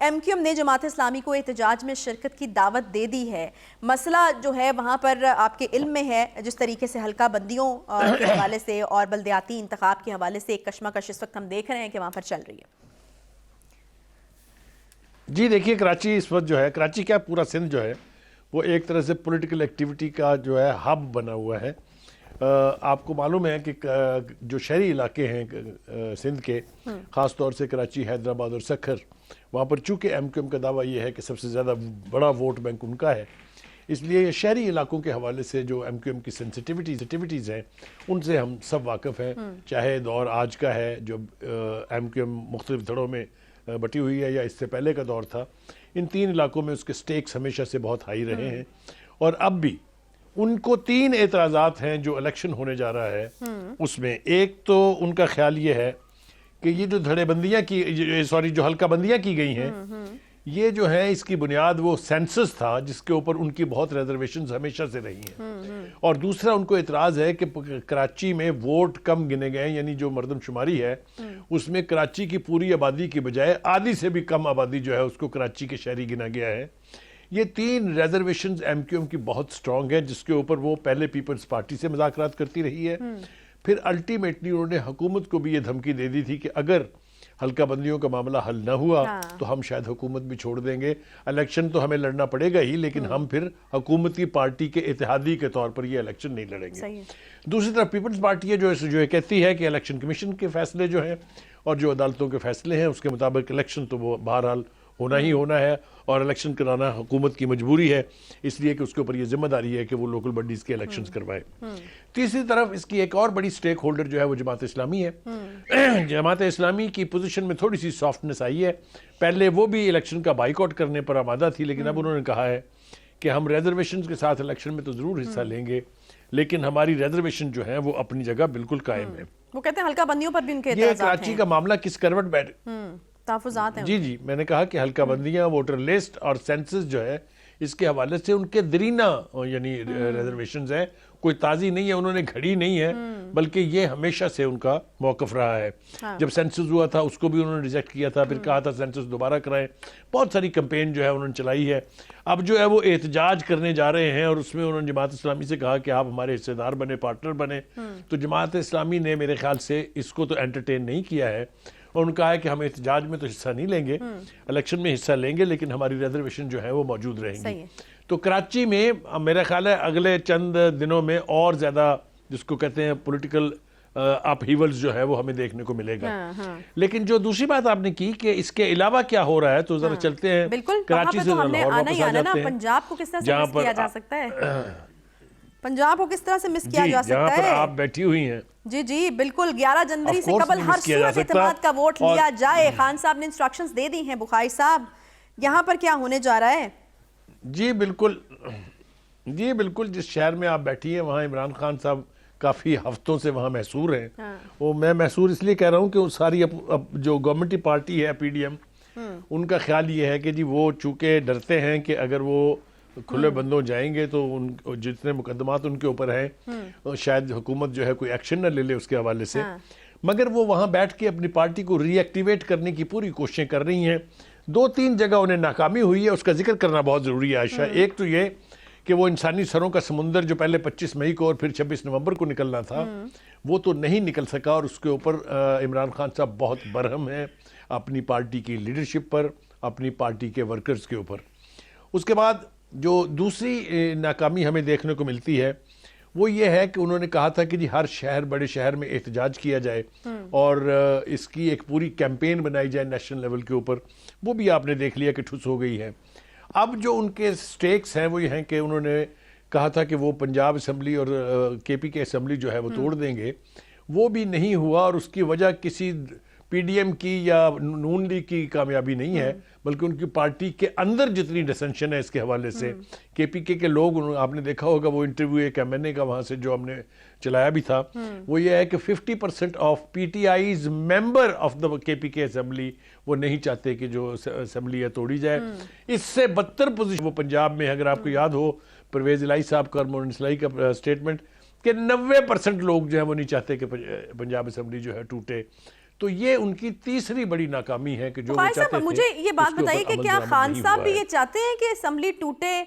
M Q M نے جماعت اسلامی کو احتجاج میں شرکت کی دعوت دے دی ہے. مسئلہ جو ہے وہاں پر آپ کے علم میں ہے جس طریقے سے حلقہ بندیوں کے حوالے سے اور بلدیاتی انتخاب کے حوالے سے ایک کشمکش اس وقت ہم دیکھ رہے ہیں کہ وہاں پر چل رہی ہے. جی دیکھیے، کراچی اس وقت جو ہے، کراچی کیا پورا سندھ جو ہے وہ ایک طرح سے پولیٹیکل ایکٹیویٹی کا جو ہے ہب بنا ہوا ہے. آپ کو معلوم ہے کہ جو شہری علاقے ہیں سندھ کے، خاص طور سے کراچی، حیدرآباد اور سکھر، وہاں پر چونکہ ایم کیو ایم کا دعویٰ یہ ہے کہ سب سے زیادہ بڑا ووٹ بینک ان کا ہے، اس لیے شہری علاقوں کے حوالے سے جو ایم کیو ایم کی سینسٹیوٹیز ہیں ان سے ہم سب واقف ہیں. چاہے دور آج کا ہے جو ایم کیو ایم مختلف دھڑوں میں بٹی ہوئی ہے، یا اس سے پہلے کا دور تھا، ان تین علاقوں میں اس کے سٹیکس ہمیشہ سے بہت ہائی رہے ہیں. اور اب بھی ان کو تین اعتراضات ہیں جو الیکشن ہونے جا رہا ہے اس میں. ایک تو ان کا خیال یہ ہے کہ یہ جو دھڑے بندیاں جو حلقہ بندیاں کی گئی ہیں، یہ جو ہے اس کی بنیاد وہ سینسس تھا جس کے اوپر ان کی بہت ریزرویشنز ہمیشہ سے رہی ہیں. اور دوسرا ان کو اعتراض ہے کہ کراچی میں ووٹ کم گنے گئے، یعنی جو مردم شماری ہے اس میں کراچی کی پوری آبادی کی بجائے آدھی سے بھی کم آبادی جو ہے اس کو کراچی کے شہری گنا گیا ہے. یہ تین ریزرویشنز ایم کیو ایم کی بہت سٹرونگ ہے، جس کے اوپر وہ پہلے پیپلز پارٹی سے مذاکرات کرتی رہی ہے. پھر الٹیمیٹلی انہوں نے حکومت کو بھی یہ دھمکی دے دی تھی کہ اگر حلقہ بندیوں کا معاملہ حل نہ ہوا تو ہم شاید حکومت بھی چھوڑ دیں گے. الیکشن تو ہمیں لڑنا پڑے گا ہی، لیکن ہم پھر حکومتی پارٹی کے اتحادی کے طور پر یہ الیکشن نہیں لڑیں گے. دوسری طرف پیپلز پارٹی ہے جو کہتی ہے کہ الیکشن کمیشن کے فیصلے جو ہیں اور جو عدالتوں کے فیصلے ہیں اس کے مطابق الیکشن تو وہ بہرحال ہونا ہی ہونا ہے، اور الیکشن کرانا حکومت کی مجبوری ہے، اس لیے کہ اس کے اوپر یہ ذمہ داری ہے کہ وہ لوکل باڈیز کے الیکشنز کروائے. تیسری طرف اس کی ایک اور بڑی سٹیک ہولڈر جو ہے وہ جماعت اسلامی ہے. جماعت اسلامی کی پوزیشن میں تھوڑی سی سافٹنس آئی ہے. پہلے وہ بھی الیکشن کا بائیکاٹ کرنے پر آمادہ تھی، لیکن اب انہوں نے کہا ہے کہ ہم ریزرویشنز کے ساتھ الیکشن میں تو ضرور حصہ لیں گے، لیکن ہماری ریزرویشن جو ہے وہ اپنی جگہ بالکل قائم ہے. وہ کہتے ہیں حلقہ بندیوں پر بھی ان کے یہ کراچی کا معاملہ کس کروٹ بیٹھ تحفظات ہیں. جی میں نے کہا کہ حلقہ بندیاں، ووٹر لسٹ اور سینسس جو ہے اس کے حوالے سے ان کے درینہ یعنی ریزرویشنز ہیں، کوئی تازی نہیں ہے، انہوں نے گھڑی نہیں ہے، بلکہ یہ ہمیشہ سے ان کا موقف رہا ہے. جب سینسس ہوا تھا اس کو بھی انہوں نے ریجیکٹ کیا تھا، پھر کہا تھا سینسس دوبارہ کرائیں. بہت ساری کمپین جو ہے انہوں نے چلائی ہے. اب جو ہے وہ احتجاج کرنے جا رہے ہیں، اور اس میں انہوں نے جماعت اسلامی سے کہا کہ آپ ہمارے حصے دار بنے، پارٹنر بنے. تو جماعت اسلامی نے میرے خیال سے اس کو تو انٹرٹین نہیں کیا ہے، اور ان کا ہے کہ ہم احتجاج میں تو حصہ نہیں لیں گے، الیکشن میں حصہ لیں گے، لیکن ہماری ریزرویشن جو ہے وہ موجود رہیں گی. تو کراچی میں میرا خیال ہے اگلے چند دنوں میں اور زیادہ جس کو کہتے ہیں پولیٹیکل اپ ہیولز جو ہے وہ ہمیں دیکھنے کو ملے گا. لیکن جو دوسری بات آپ نے کی کہ اس کے علاوہ کیا ہو رہا ہے، تو ذرا چلتے ہیں کراچی سے لاہور واپس آ جاتے ہیں. پنجاب کو کس طرح سے مس کیا جا سکتا ہے؟ پنجاب کو کس طرح سے مس کیا جا سکتا ہے؟ جہاں پر آپ بیٹھی ہوئی ہیں. جی بالکل، 11 جنوری سے قبل ہر صورت اعتماد کا ووٹ لیا جائے. خان صاحب نے انسٹرکشنز دے دی ہیں. بخاری صاحب، یہاں پر کیا ہونے جا رہا ہے؟ جی بالکل جس شہر میں آپ بیٹھی ہیں وہاں عمران خان صاحب کافی ہفتوں سے وہاں محصور ہیں. وہ میں محصور اس لیے کہہ رہا ہوں کہ وہ ساری جو گورنمنٹی پارٹی ہے پی ڈی ایم، ان کا خیال یہ ہے کہ جی وہ چونکہ ڈرتے ہیں کہ اگر وہ کھلے بندوں جائیں گے تو جتنے مقدمات ان کے اوپر ہیں شاید حکومت جو ہے کوئی ایکشن نہ لے لے اس کے حوالے سے. مگر وہ وہاں بیٹھ کے اپنی پارٹی کو ری ایکٹیویٹ کرنے کی پوری کوششیں کر رہی ہیں. 2-3 جگہ انہیں ناکامی ہوئی ہے، اس کا ذکر کرنا بہت ضروری ہے عائشہ. ایک تو یہ کہ وہ انسانی سروں کا سمندر جو پہلے 25 مئی کو اور پھر 26 نومبر کو نکلنا تھا وہ تو نہیں نکل سکا، اور اس کے اوپر عمران خان صاحب بہت برہم ہیں اپنی پارٹی کی لیڈرشپ پر، اپنی پارٹی کے ورکرز کے اوپر. اس کے بعد جو دوسری ناکامی ہمیں دیکھنے کو ملتی ہے وہ یہ ہے کہ انہوں نے کہا تھا کہ جی ہر شہر، بڑے شہر میں احتجاج کیا جائے اور اس کی ایک پوری کیمپین بنائی جائے نیشنل لیول کے اوپر. وہ بھی آپ نے دیکھ لیا کہ ٹھس ہو گئی ہے. اب جو ان کے سٹیکس ہیں وہ یہ ہیں کہ انہوں نے کہا تھا کہ وہ پنجاب اسمبلی اور کے پی کے اسمبلی جو ہے وہ توڑ دیں گے. وہ بھی نہیں ہوا، اور اس کی وجہ کسی پی ڈی ایم کی یا نون لیگ کی کامیابی نہیں ہے، بلکہ ان کی پارٹی کے اندر جتنی ڈسنشن ہے اس کے حوالے سے. کے پی کے لوگ، آپ نے دیکھا ہوگا وہ انٹرویو ایک ایم این اے کا وہاں سے جو ہم نے چلایا بھی تھا، وہ یہ ہے کہ 50% of P T I's member of the K P کے اسمبلی وہ نہیں چاہتے کہ جو اسمبلی ہے توڑی جائے. اس سے بدتر پوزیشن وہ پنجاب میں، اگر آپ کو یاد ہو پرویز الہی صاحب کا اور مورن اسلائی کا اسٹیٹمنٹ کہ 90% لوگ جو ہیں وہ نہیں چاہتے کہ پنجاب اسمبلی جو ہے ٹوٹے. تو یہ ان کی تیسری بڑی ناکامی ہے کہ جو وہ چاہتے تھے مجھے یہ بات بتائیے کہ کیا خان صاحب بھی یہ چاہتے ہیں کہ اسمبلی ٹوٹے،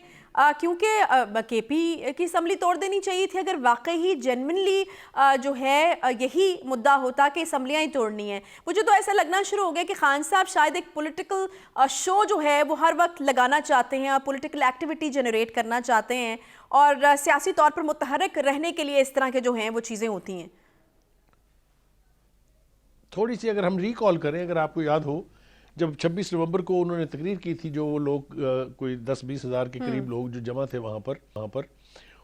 کیونکہ کے پی کی اسمبلی توڑ دینی چاہیے تھی اگر واقعی جینوینلی جو ہے یہی مدعا ہوتا کہ اسمبلیاں ہی توڑنی ہیں؟ مجھے تو ایسا لگنا شروع ہو گیا کہ خان صاحب شاید ایک پولیٹیکل شو جو ہے وہ ہر وقت لگانا چاہتے ہیں اور پولیٹیکل ایکٹیویٹی جنریٹ کرنا چاہتے ہیں، اور سیاسی طور پر متحرک رہنے کے لیے اس طرح کے جو ہیں وہ چیزیں ہوتی ہیں۔ تھوڑی سی اگر ہم ریکال کریں، اگر آپ کو یاد ہو جب 26 نومبر کو انہوں نے تقریر کی تھی، جو وہ لوگ کوئی 10-20 ہزار کے قریب لوگ جو جمع تھے وہاں پر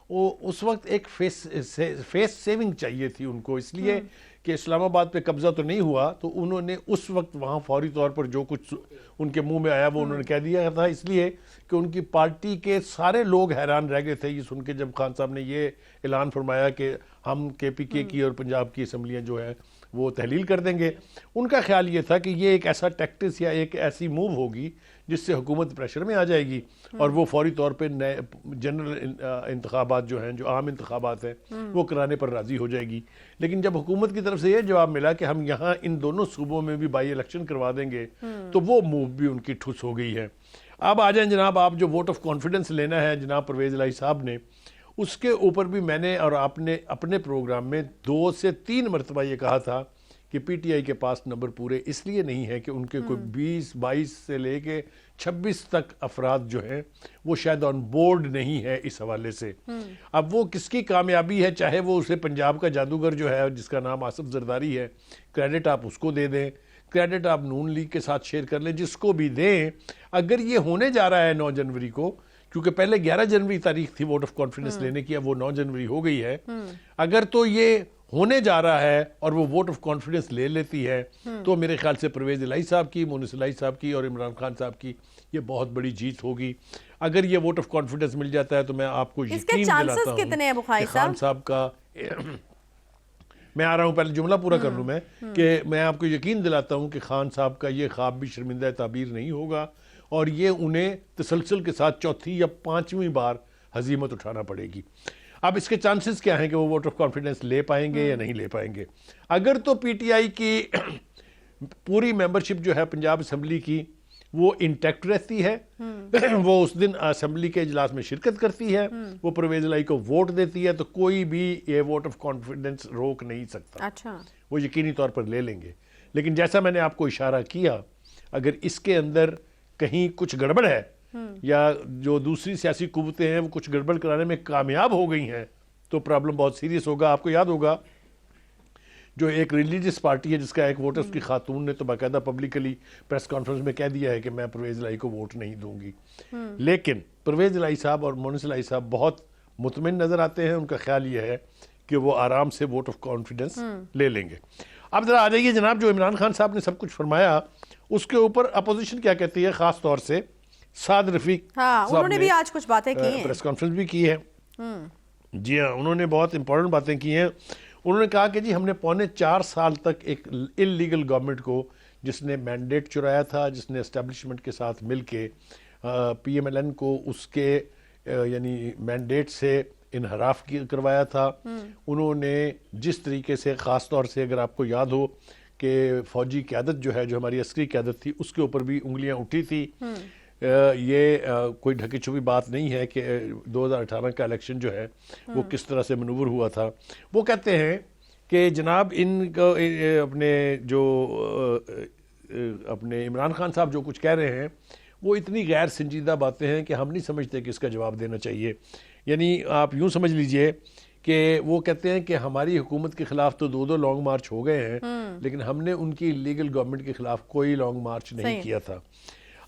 وہ اس وقت ایک فیس سیونگ چاہیے تھی ان کو، اس لیے کہ اسلام آباد پہ قبضہ تو نہیں ہوا، تو انہوں نے اس وقت وہاں فوری طور پر جو کچھ ان کے منہ میں آیا وہ انہوں نے کہہ دیا تھا، اس لیے کہ ان کی پارٹی کے سارے لوگ حیران رہ گئے تھے یہ سن کے جب خان صاحب نے یہ اعلان فرمایا کہ ہم کے پی کے کی اور پنجاب کی اسمبلیاں جو ہے وہ تحلیل کر دیں گے۔ ان کا خیال یہ تھا کہ یہ ایک ایسا ٹیکٹس یا ایک ایسی موو ہوگی جس سے حکومت پریشر میں آ جائے گی اور وہ فوری طور پہ نئے جنرل انتخابات جو ہیں، جو عام انتخابات ہیں، وہ کرانے پر راضی ہو جائے گی۔ لیکن جب حکومت کی طرف سے یہ جواب ملا کہ ہم یہاں ان دونوں صوبوں میں بھی بائی الیکشن کروا دیں گے، تو وہ موو بھی ان کی ٹھس ہو گئی ہے۔ اب آ جائیں جناب، آپ جو ووٹ آف کانفیڈنس لینا ہے جناب پرویز الہی صاحب نے، اس کے اوپر بھی میں نے اور آپ نے اپنے پروگرام میں 2 سے 3 مرتبہ یہ کہا تھا کہ پی ٹی آئی کے پاس نمبر پورے اس لیے نہیں ہے کہ ان کے کوئی 22 سے لے کے 26 تک افراد جو ہیں وہ شاید آن بورڈ نہیں ہے اس حوالے سے۔ اب وہ کس کی کامیابی ہے، چاہے وہ اسے پنجاب کا جادوگر جو ہے جس کا نام آصف زرداری ہے، کریڈٹ آپ اس کو دے دیں، کریڈٹ آپ نون لیگ کے ساتھ شیئر کر لیں، جس کو بھی دیں، اگر یہ ہونے جا رہا ہے 9 جنوری کو، کیونکہ پہلے 11 جنوری تاریخ تھی ووٹ آف کانفیڈنس لینے کی، اب وہ 9 جنوری ہو گئی ہے، اگر تو یہ ہونے جا رہا ہے اور وہ ووٹ آف کانفیڈنس لے لیتی ہے تو میرے خیال سے پرویز الہی صاحب کی، مونس الہی صاحب کی اور عمران خان صاحب کی یہ بہت بڑی جیت ہوگی۔ اگر یہ ووٹ آف کانفیڈنس مل جاتا ہے تو میں آپ کو یقین دلاتا ہوں کہ خان صاحب کا میں آ رہا ہوں، پہلے جملہ پورا کر لوں میں، کہ میں آپ کو یقین دلاتا ہوں کہ خان صاحب کا یہ خواب بھی شرمندہ تعبیر نہیں ہوگا اور یہ انہیں تسلسل کے ساتھ 4تھی یا 5ویں بار ہزیمت اٹھانا پڑے گی۔ اب اس کے چانسز کیا ہیں کہ وہ ووٹ آف کانفیڈنس لے پائیں گے یا نہیں لے پائیں گے؟ اگر تو پی ٹی آئی کی پوری ممبرشپ جو ہے پنجاب اسمبلی کی وہ انٹیکٹ رہتی ہے، وہ اس دن اسمبلی کے اجلاس میں شرکت کرتی ہے، وہ پرویز الہی کو ووٹ دیتی ہے، تو کوئی بھی یہ ووٹ آف کانفیڈنس روک نہیں سکتا۔ اچھا، وہ یقینی طور پر لے لیں گے۔ لیکن جیسا میں نے آپ کو اشارہ کیا، اگر اس کے اندر کہیں کچھ گڑبڑ ہے یا جو دوسری سیاسی قوتیں ہیں وہ کچھ گڑبڑ کرانے میں کامیاب ہو گئی ہیں تو پرابلم بہت سیریس ہوگا۔ آپ کو یاد ہوگا جو ایک ریلیجس پارٹی ہے جس کا ایک ووٹرز کی خاتون نے تو باقاعدہ پبلکلی پریس کانفرنس میں کہہ دیا ہے کہ میں پرویز الہی کو ووٹ نہیں دوں گی، لیکن پرویز الہی صاحب اور مونس الہی صاحب بہت مطمئن نظر آتے ہیں، ان کا خیال یہ ہے کہ وہ آرام سے ووٹ آف کانفیڈنس لے لیں گے۔ اب ذرا آ جائیے جناب، جو عمران خان صاحب نے سب کچھ فرمایا اس کے اوپر اپوزیشن کیا کہتی ہے، خاص طور سے سعد رفیق انہوں نے بھی آج کچھ باتیں کی ہیں، پریس کانفرنس بھی کی ہے۔ جی ہاں، انہوں نے بہت امپورٹنٹ باتیں کی ہیں۔ انہوں نے کہا کہ جی ہم نے 4.25 سال تک ایک انلیگل گورنمنٹ کو، جس نے مینڈیٹ چرایا تھا، جس نے اسٹیبلشمنٹ کے ساتھ مل کے پی ایم ایل این کو اس کے یعنی مینڈیٹ سے انحراف کروایا تھا، انہوں نے جس طریقے سے خاص طور سے اگر آپ کو یاد ہو کہ فوجی قیادت جو ہے، جو ہماری عسکری قیادت تھی، اس کے اوپر بھی انگلیاں اٹھی تھی۔ یہ کوئی ڈھکی چھپی بات نہیں ہے کہ 2018 کا الیکشن جو ہے وہ کس طرح سے منور ہوا تھا۔ وہ کہتے ہیں کہ جناب ان کو اپنے عمران خان صاحب جو کچھ کہہ رہے ہیں وہ اتنی غیر سنجیدہ باتیں ہیں کہ ہم نہیں سمجھتے کہ اس کا جواب دینا چاہیے۔ یعنی آپ یوں سمجھ لیجئے کہ وہ کہتے ہیں کہ ہماری حکومت کے خلاف تو 2 لانگ مارچ ہو گئے ہیں، لیکن ہم نے ان کی لیگل گورنمنٹ کے خلاف کوئی لانگ مارچ نہیں کیا تھا۔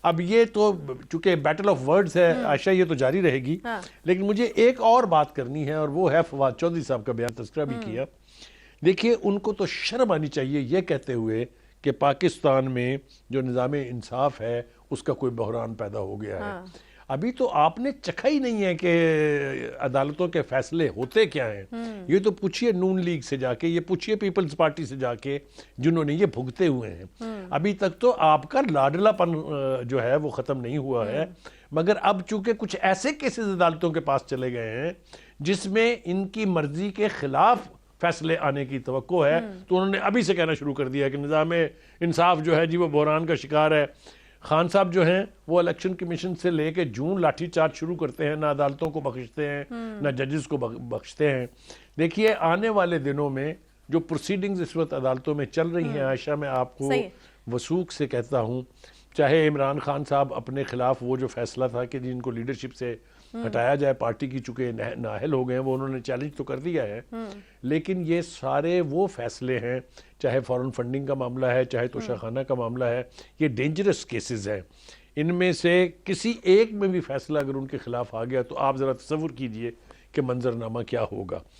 اب یہ تو چونکہ بیٹل آف ورڈز ہے عائشہ، یہ تو جاری رہے گی، لیکن مجھے ایک اور بات کرنی ہے اور وہ ہے فواد چودھری صاحب کا بیان تذکرہ بھی کیا۔ دیکھیے ان کو تو شرم آنی چاہیے یہ کہتے ہوئے کہ پاکستان میں جو نظام انصاف ہے اس کا کوئی بحران پیدا ہو گیا ہے۔ ابھی تو آپ نے چکھا ہی نہیں ہے کہ عدالتوں کے فیصلے ہوتے کیا ہیں۔ یہ تو پوچھئے نون لیگ سے جا کے، یہ پوچھئے پیپلز پارٹی سے جا کے جنہوں نے یہ بھگتے ہوئے ہیں۔ ابھی تک تو آپ کا لاڈلا پن جو ہے وہ ختم نہیں ہوا ہے، مگر اب چونکہ کچھ ایسے کیسز عدالتوں کے پاس چلے گئے ہیں جس میں ان کی مرضی کے خلاف فیصلے آنے کی توقع ہے، تو انہوں نے ابھی سے کہنا شروع کر دیا ہے کہ نظام انصاف جو ہے جی وہ بحران کا شکار ہے۔ خان صاحب جو ہیں وہ الیکشن کمیشن سے لے کے جون لاٹھی چارج شروع کرتے ہیں، نہ عدالتوں کو بخشتے ہیں نہ ججز کو بخشتے ہیں۔ دیکھیے آنے والے دنوں میں جو پروسیڈنگز اس وقت عدالتوں میں چل رہی ہیں عائشہ، میں آپ کو وثوق سے کہتا ہوں، چاہے عمران خان صاحب اپنے خلاف وہ جو فیصلہ تھا کہ جن کو لیڈرشپ سے ہٹایا جائے، پارٹی کی چونکہ نااہل ہو گئے ہیں، وہ انہوں نے چیلنج تو کر دیا ہے، لیکن یہ سارے وہ فیصلے ہیں، چاہے فورن فنڈنگ کا معاملہ ہے، چاہے توشہ خانہ کا معاملہ ہے، یہ ڈینجرس کیسز ہیں۔ ان میں سے کسی ایک میں بھی فیصلہ اگر ان کے خلاف آ گیا تو آپ ذرا تصور کیجئے کہ منظرنامہ کیا ہوگا۔